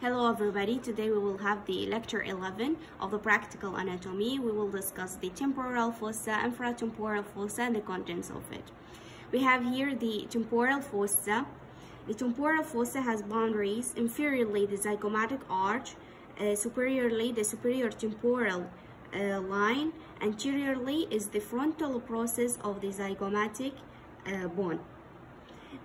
Hello everybody, today we will have the lecture 11 of the practical anatomy. We will discuss the temporal fossa, infratemporal fossa and the contents of it. We have here the temporal fossa. The temporal fossa has boundaries: inferiorly the zygomatic arch, superiorly the superior temporal line, anteriorly is the frontal process of the zygomatic bone.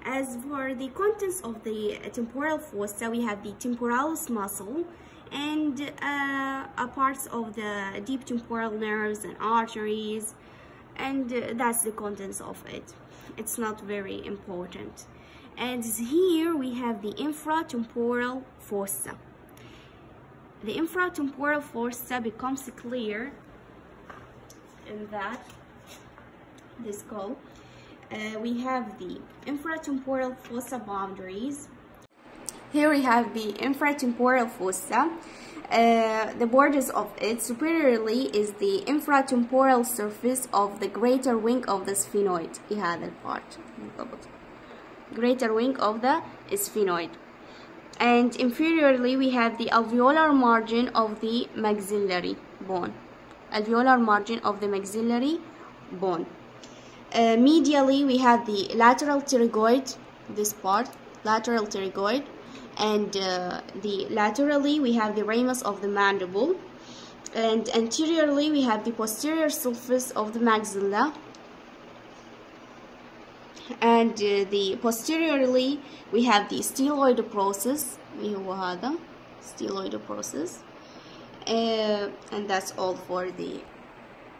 As for the contents of the temporal fossa, we have the temporalis muscle and parts of the deep temporal nerves and arteries, and that's the contents of it. It's not very important. And here we have the infratemporal fossa. The infratemporal fossa becomes clear in that this skull. We have the infratemporal fossa boundaries. Here we have the infratemporal fossa. The borders of it superiorly is the infratemporal surface of the greater wing of the sphenoid. هذا البارت greater wing of the sphenoid. And inferiorly we have the alveolar margin of the maxillary bone. Alveolar margin of the maxillary bone. Medially we have the lateral pterygoid, this part, lateral pterygoid, and the laterally we have the ramus of the mandible, and anteriorly we have the posterior surface of the maxilla, and the posteriorly we have the styloid process, styloid process, and that's all for the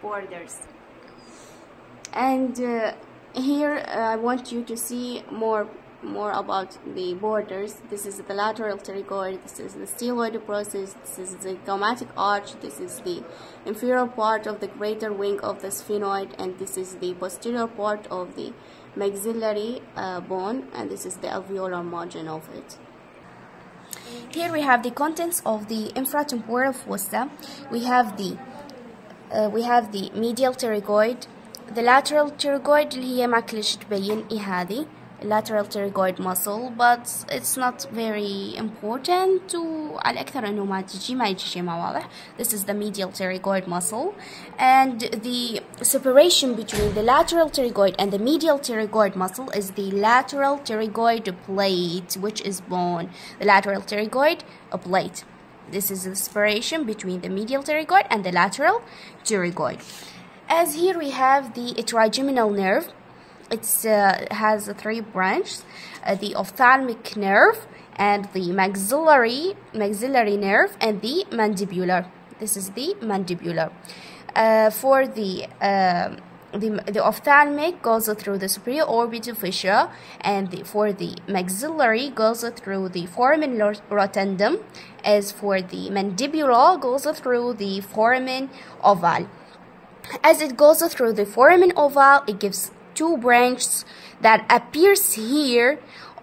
borders. And here I want you to see more about the borders. This is the lateral pterygoid, this is the styloid process, this is the zygomatic arch, this is the inferior part of the greater wing of the sphenoid, and this is the posterior part of the maxillary bone, and this is the alveolar margin of it. Here we have the contents of the infratemporal fossa. We have the medial pterygoid, the lateral pterygoid اللي هي ما كلش تبين هذه lateral pterygoid muscle, but it's not very important على أكثر إنه ما يجي شيء ما واضح. This is the medial pterygoid muscle, and the separation between the lateral pterygoid and the medial pterygoid muscle is the lateral pterygoid plate, which is bone. The lateral pterygoid plate. This is the separation between the medial pterygoid and the lateral pterygoid. As here we have the trigeminal nerve. It has three branches: the ophthalmic nerve, and the maxillary nerve, and the mandibular. This is the mandibular. For the ophthalmic goes through the superior orbital fissure, and for the maxillary goes through the foramen rotundum. As for the mandibular goes through the foramen oval. As it goes through the foramen oval, it gives two branches that appears here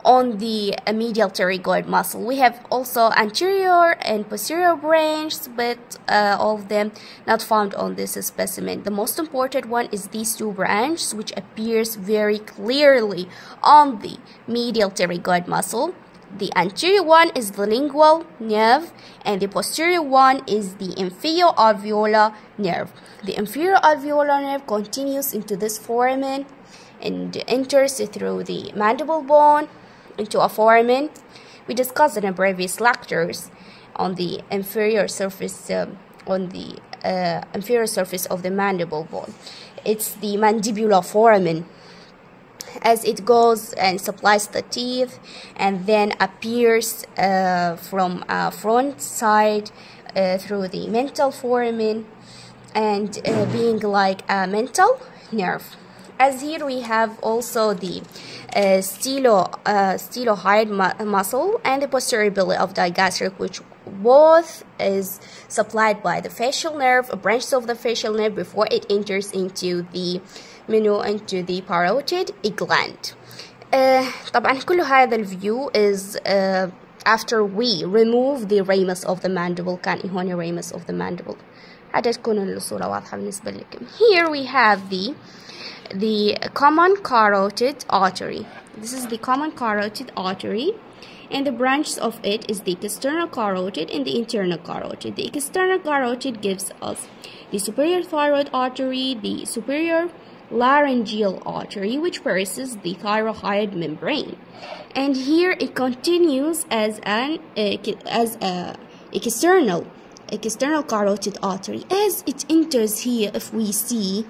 on the medial pterygoid muscle. We have also anterior and posterior branches, but all of them not found on this specimen. The most important one is these two branches, which appears very clearly on the medial pterygoid muscle. The anterior one is the lingual nerve, and the posterior one is the inferior alveolar nerve. The inferior alveolar nerve continues into this foramen and enters through the mandible bone into a foramen. We discussed in previous lectures on the inferior surface inferior surface of the mandible bone. It's the mandibular foramen. As it goes and supplies the teeth, and then appears from front side through the mental foramen, and being like a mental nerve. As here we have also the stylohyoid muscle and the posterior belly of digastric, which both is supplied by the facial nerve, branches of the facial nerve, before it enters into the into the parotid gland. طبعا كل هذا الفيو is after we remove the ramus of the mandible. كان هون ramus of the mandible حتى تكون الصورة واضحة بالنسبة لكم. Here we have the common carotid artery. This is the common carotid artery, and the branches of it is the external carotid and the internal carotid. The external carotid gives us the superior thyroid artery, the superior laryngeal artery, which passes the thyroid membrane, and here it continues as a external carotid artery. As it enters here, if we see,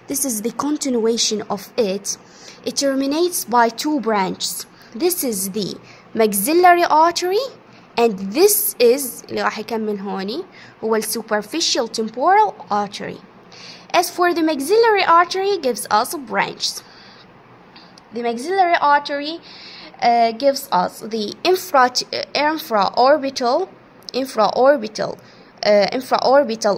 this is the continuation of it. It terminates by two branches. This is the maxillary artery, and this is اللي راح يكمل هوني هو superficial temporal artery. As for the maxillary artery, gives us branches. The maxillary artery gives us the infraorbital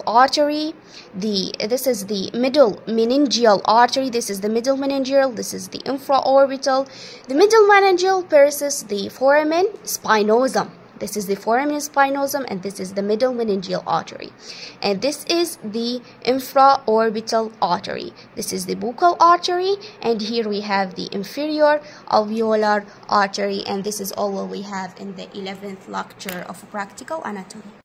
artery. This is the middle meningeal artery. This is the middle meningeal. This is the infraorbital. The middle meningeal passes the foramen spinosum. This is the foramen spinosum, and this is the middle meningeal artery. And this is the infraorbital artery. This is the buccal artery, and here we have the inferior alveolar artery, and this is all what we have in the 11th lecture of practical anatomy.